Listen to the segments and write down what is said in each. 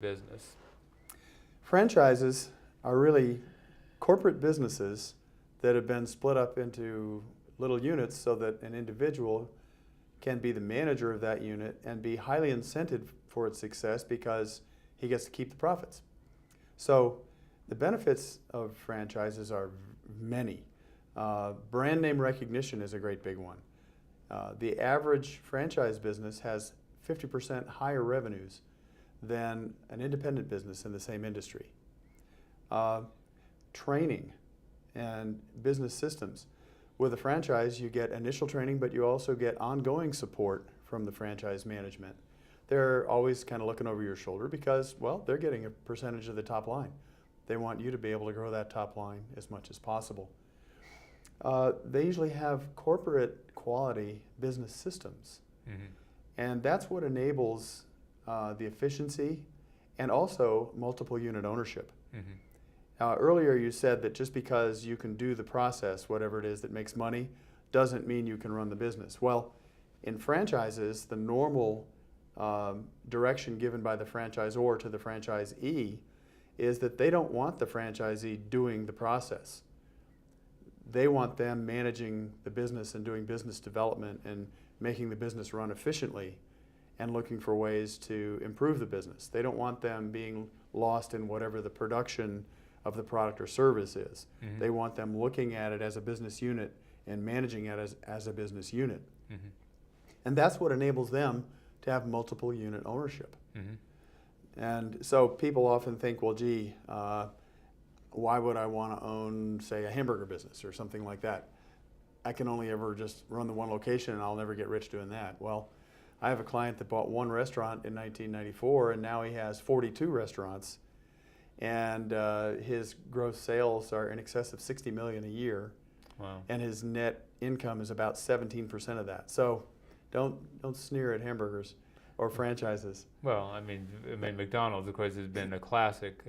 business? Franchises are really corporate businesses that have been split up into little units so that an individual can be the manager of that unit and be highly incented for its success because he gets to keep the profits. So the benefits of franchises are many. Brand name recognition is a great big one. The average franchise business has 50% higher revenues than an independent business in the same industry. Training and business systems. With a franchise, you get initial training, but you also get ongoing support from the franchise management. They're always kind of looking over your shoulder because, well, they're getting a percentage of the top line. They want you to be able to grow that top line as much as possible. They usually have corporate quality business systems. Mm-hmm. And that's what enables the efficiency and also multiple unit ownership. Mm-hmm. Earlier you said that just because you can do the process, whatever it is that makes money, doesn't mean you can run the business. Well, in franchises, the normal direction given by the franchisor to the franchisee is that they don't want the franchisee doing the process. They want them managing the business and doing business development and making the business run efficiently and looking for ways to improve the business. They don't want them being lost in whatever the production of the product or service is. Mm-hmm. They want them looking at it as a business unit and managing it as a business unit. Mm-hmm. And that's what enables them to have multiple unit ownership. Mm-hmm. And so people often think, well, gee, why would I want to own, say, a hamburger business or something like that? I can only ever just run the one location and I'll never get rich doing that. Well, I have a client that bought one restaurant in 1994 and now he has 42 restaurants. And his gross sales are in excess of $60 million a year. Wow. And his net income is about 17% of that. So don't sneer at hamburgers or franchises. Well, I mean, McDonald's, of course, has been a classic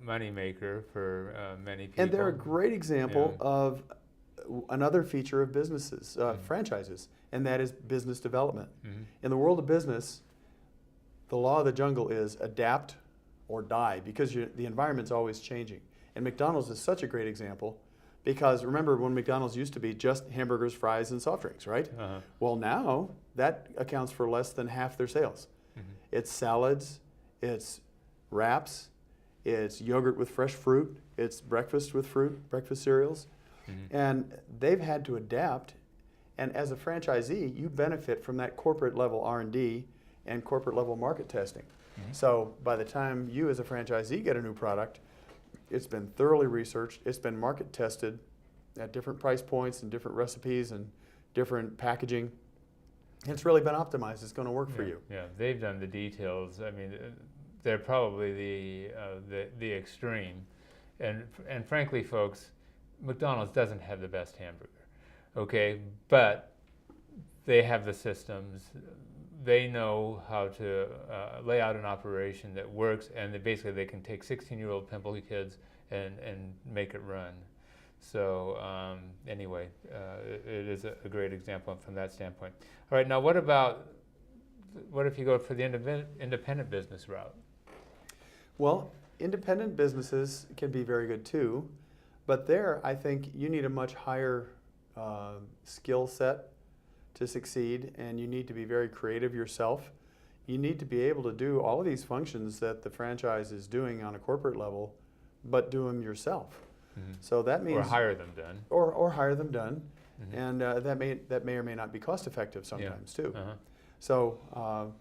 moneymaker for many people. And they're a great example of another feature of businesses, franchises, and that is business development. Mm-hmm. In the world of business, the law of the jungle is adapt or die, because the environment's always changing. And McDonald's is such a great example because remember when McDonald's used to be just hamburgers, fries, and soft drinks, right? Uh-huh. Well, now that accounts for less than half their sales. Mm-hmm. It's salads, it's wraps, it's yogurt with fresh fruit, it's breakfast with fruit, breakfast cereals. Mm-hmm. And they've had to adapt. And as a franchisee, you benefit from that corporate level R&D and corporate level market testing. Mm-hmm. So by the time you as a franchisee get a new product, it's been thoroughly researched, it's been market tested at different price points and different recipes and different packaging. And it's really been optimized. It's going to work for you. Yeah, they've done the details. I mean, they're probably the extreme. And frankly, folks, McDonald's doesn't have the best hamburger, okay? But they have the systems. They know how to lay out an operation that works, and they can take 16-year-old pimple kids and make it run. So anyway, it is a great example from that standpoint. All right, now what if you go for the independent business route? Well, independent businesses can be very good too, but there I think you need a much higher skill set to succeed, and you need to be very creative yourself. You need to be able to do all of these functions that the franchise is doing on a corporate level, but do them yourself. Mm-hmm. So that means or hire them done. Or hire them done, mm-hmm. And that may or may not be cost effective sometimes too. Uh-huh. So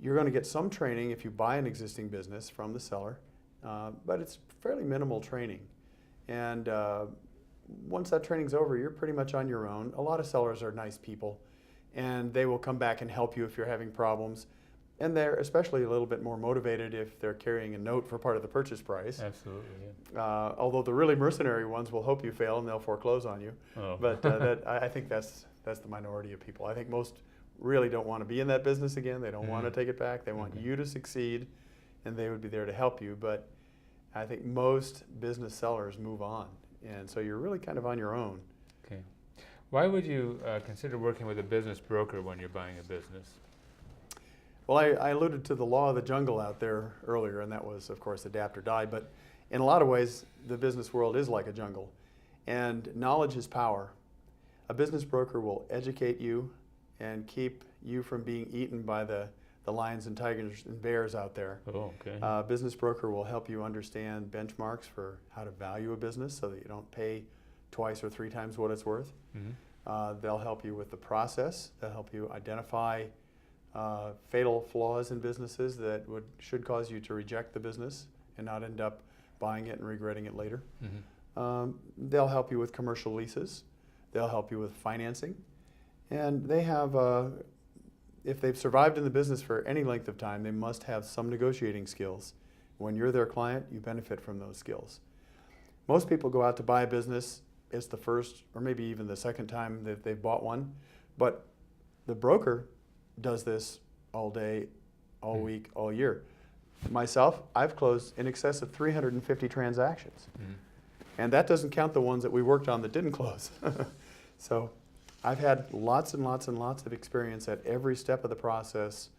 you're going to get some training if you buy an existing business from the seller, but it's fairly minimal training, and once that training's over, you're pretty much on your own. A lot of sellers are nice people, and they will come back and help you if you're having problems. And they're especially a little bit more motivated if they're carrying a note for part of the purchase price. Absolutely, yeah. Although the really mercenary ones will hope you fail and they'll foreclose on you. Oh. But I think that's the minority of people. I think most really don't want to be in that business again. They don't want to take it back. They want you to succeed, and they would be there to help you. But I think most business sellers move on. And so you're really kind of on your own. Okay. Why would you consider working with a business broker when you're buying a business? Well, I alluded to the law of the jungle out there earlier, and that was, of course, adapt or die. But in a lot of ways, the business world is like a jungle, and knowledge is power. A business broker will educate you and keep you from being eaten by the lions and tigers and bears out there. Oh, okay. A business broker will help you understand benchmarks for how to value a business so that you don't pay twice or three times what it's worth. Mm-hmm. They'll help you with the process. They'll help you identify fatal flaws in businesses that should cause you to reject the business and not end up buying it and regretting it later. Mm-hmm. They'll help you with commercial leases. They'll help you with financing. And they have, if they've survived in the business for any length of time, they must have some negotiating skills. When you're their client, you benefit from those skills. Most people go out to buy a business. It's the first or maybe even the second time that they've bought one. But the broker does this all day, all week, all year. Myself, I've closed in excess of 350 transactions. Mm-hmm. And that doesn't count the ones that we worked on that didn't close. So I've had lots and lots and lots of experience at every step of the process.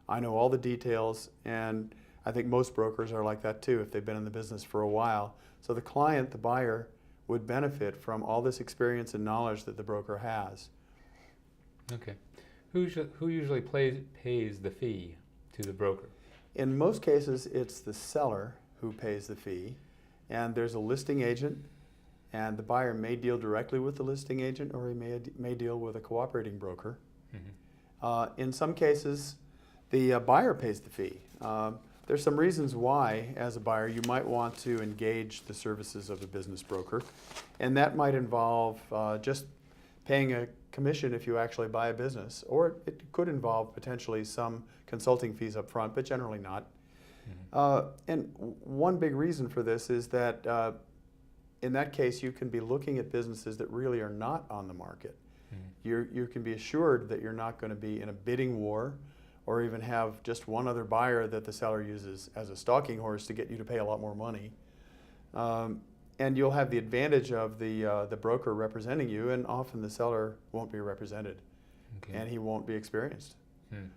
I know all the details, and I think most brokers are like that too if they've been in the business for a while. So the client, the buyer, would benefit from all this experience and knowledge that the broker has. Okay. Who usually pays the fee to the broker? In most cases, it's the seller who pays the fee, and there's a listing agent, and the buyer may deal directly with the listing agent, or he may deal with a cooperating broker. Mm-hmm. In some cases, the buyer pays the fee. There's some reasons why, as a buyer, you might want to engage the services of a business broker, and that might involve just paying a commission if you actually buy a business, or it could involve potentially some consulting fees up front, but generally not. Mm-hmm. And one big reason for this is that in that case, you can be looking at businesses that really are not on the market. Mm-hmm. You can be assured that you're not going to be in a bidding war or even have just one other buyer that the seller uses as a stalking horse to get you to pay a lot more money. And you'll have the advantage of the broker representing you, and often the seller won't be represented, okay, and he won't be experienced.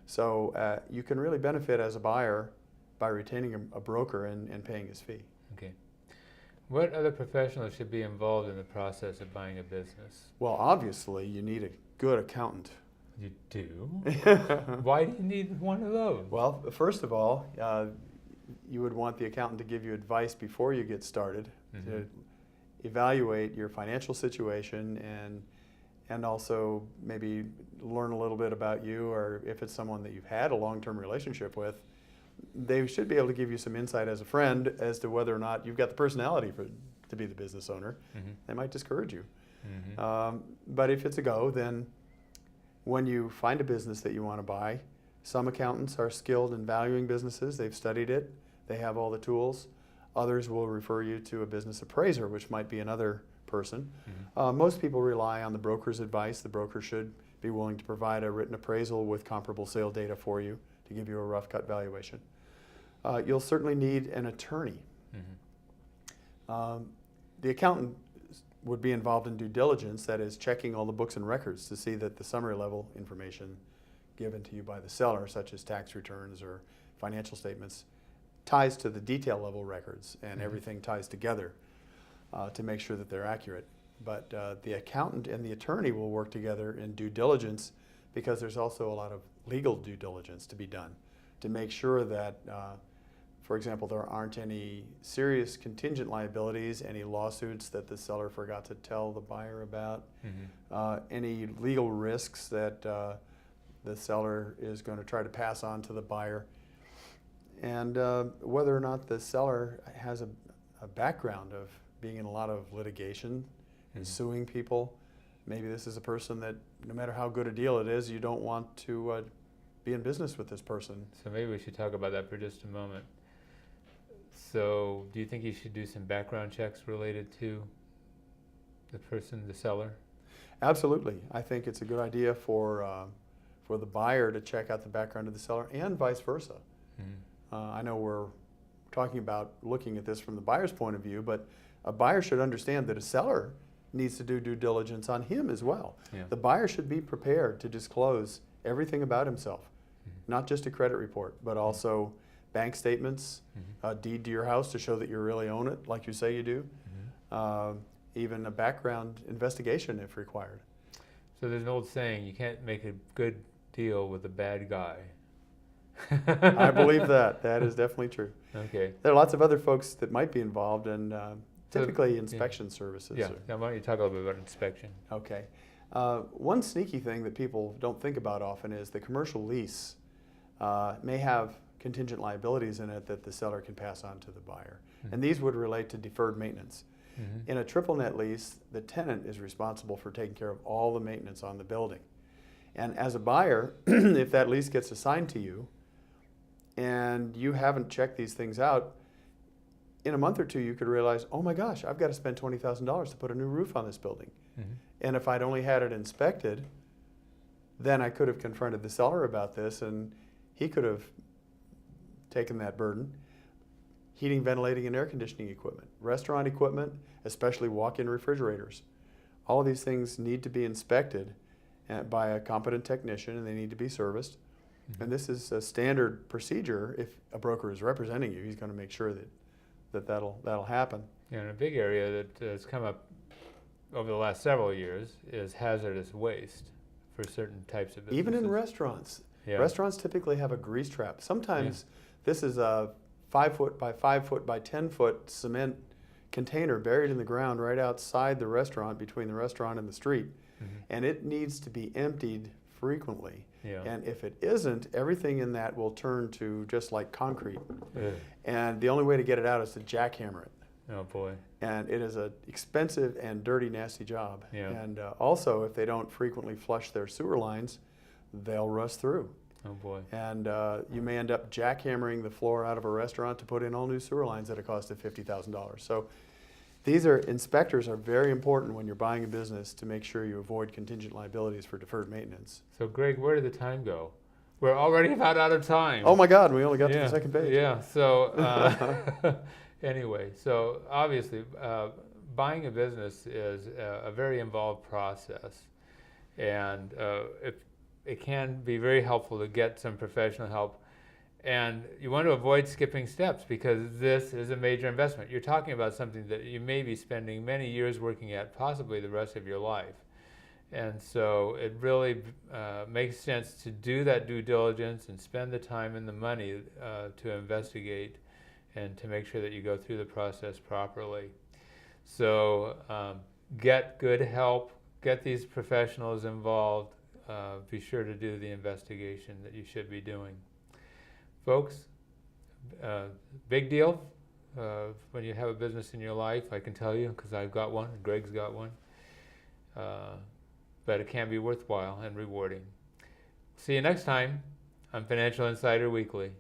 So you can really benefit as a buyer by retaining a broker and paying his fee. Okay. What other professionals should be involved in the process of buying a business? Well, obviously, you need a good accountant. You do? Why do you need one of those? Well, first of all, you would want the accountant to give you advice before you get started, mm-hmm, to evaluate your financial situation and also maybe learn a little bit about you, or if it's someone that you've had a long-term relationship with, they should be able to give you some insight as a friend as to whether or not you've got the personality to be the business owner. Mm-hmm. They might discourage you. Mm-hmm. But if it's a go, then when you find a business that you want to buy, some accountants are skilled in valuing businesses. They've studied it. They have all the tools. Others will refer you to a business appraiser, which might be another person. Mm-hmm. Most people rely on the broker's advice. The broker should be willing to provide a written appraisal with comparable sale data for you to give you a rough cut valuation. You'll certainly need an attorney. Mm-hmm. The accountant would be involved in due diligence, that is checking all the books and records to see that the summary level information given to you by the seller, such as tax returns or financial statements, ties to the detail level records, and mm-hmm, everything ties together to make sure that they're accurate. But the accountant and the attorney will work together in due diligence, because there's also a lot of legal due diligence to be done to make sure that, for example, there aren't any serious contingent liabilities, any lawsuits that the seller forgot to tell the buyer about, mm-hmm, any legal risks that the seller is going to try to pass on to the buyer, and whether or not the seller has a background of being in a lot of litigation, mm-hmm, and suing people. Maybe this is a person that, no matter how good a deal it is, you don't want to be in business with this person. So maybe we should talk about that for just a moment. So do you think you should do some background checks related to the person, the seller? Absolutely. I think it's a good idea for the buyer to check out the background of the seller, and vice versa. Mm-hmm. I know we're talking about looking at this from the buyer's point of view, but a buyer should understand that a seller needs to do due diligence on him as well. Yeah. The buyer should be prepared to disclose everything about himself. Mm-hmm. not just a credit report, but also bank statements, a deed to your house to show that you really own it, like you say you do, even a background investigation if required. So there's an old saying, you can't make a good deal with a bad guy. I believe that. That is definitely true. Okay. There are lots of other folks that might be involved, and typically inspection services. Yeah. Now, why don't you talk a little bit about inspection? Okay. One sneaky thing that people don't think about often is the commercial lease may have contingent liabilities in it that the seller can pass on to the buyer. And these would relate to deferred maintenance. In a triple net lease, the tenant is responsible for taking care of all the maintenance on the building. And as a buyer, if that lease gets assigned to you and you haven't checked these things out, in a month or two you could realize, oh my gosh, I've got to spend $20,000 to put a new roof on this building. And if I'd only had it inspected, then I could have confronted the seller about this and he could have taken that burden. Heating, ventilating, and air conditioning equipment, restaurant equipment, especially walk-in refrigerators. All of these things need to be inspected by a competent technician, and they need to be serviced. And this is a standard procedure. If a broker is representing you, he's going to make sure that'll happen. Yeah, and a big area that has come up over the last several years is hazardous waste for certain types of businesses. Even in restaurants. Yeah. Restaurants typically have a grease trap. Sometimes this is a 5 foot by 5 foot by 10 foot cement container buried in the ground right outside the restaurant, between the restaurant and the street. And it needs to be emptied frequently. And if it isn't, everything in that will turn to just like concrete. And the only way to get it out is to jackhammer it. Oh boy. And it is an expensive and dirty, nasty job. Yeah. And also, if they don't frequently flush their sewer lines, they'll rust through. Oh boy. And you may end up jackhammering the floor out of a restaurant to put in all new sewer lines at a cost of $50,000. So inspectors are very important when you're buying a business to make sure you avoid contingent liabilities for deferred maintenance. So Greg, where did the time go? We're already about out of time. Oh my God, we only got to the second page. Yeah, so anyway, so obviously buying a business is a very involved process, and it can be very helpful to get some professional help. And you want to avoid skipping steps because this is a major investment. You're talking about something that you may be spending many years working at, possibly the rest of your life. And so it really makes sense to do that due diligence and spend the time and the money to investigate and to make sure that you go through the process properly. So get good help, get these professionals involved, be sure to do the investigation that you should be doing. Folks, big deal when you have a business in your life, I can tell you, because I've got one and Greg's got one. But it can be worthwhile and rewarding. See you next time on Financial Insider Weekly.